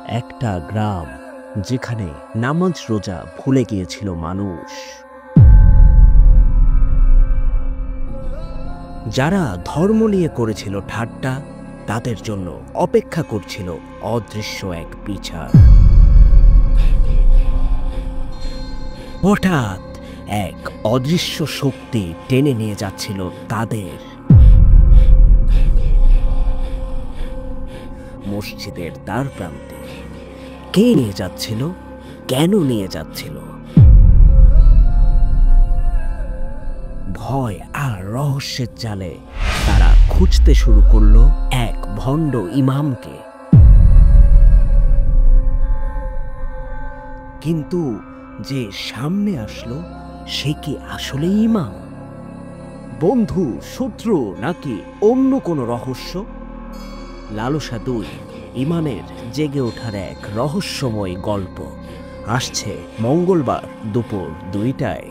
একটা গ্রাম যেখানে নামাজ রোজা ভুলে গিয়েছিল মানুষ। যারা ধর্ম নিয়ে করেছিল ঠাট্টা, তাদের জন্য অপেক্ষা করছিল অদৃশ্য এক বিচার। হঠাৎ এক অদৃশ্য শক্তি টেনে নিয়ে যাচ্ছিল তাদের। মসজিদের দ্বার প্রান্তে কে নিয়ে যাচ্ছিল, কেন নিয়ে যাচ্ছিল? ভয় আর রহস্যের জালে তারা খুঁজতে শুরু করলো এক ভণ্ড ইমামকে। কিন্তু যে সামনে আসলো সে কি আসলে ইমাম, বন্ধু, শত্রু, নাকি অন্য কোনো রহস্য? লালসা 2, ইমামের জেগে ওঠার এক রহস্যময় গল্প আসছে মঙ্গলবার দুপুর 2টায়।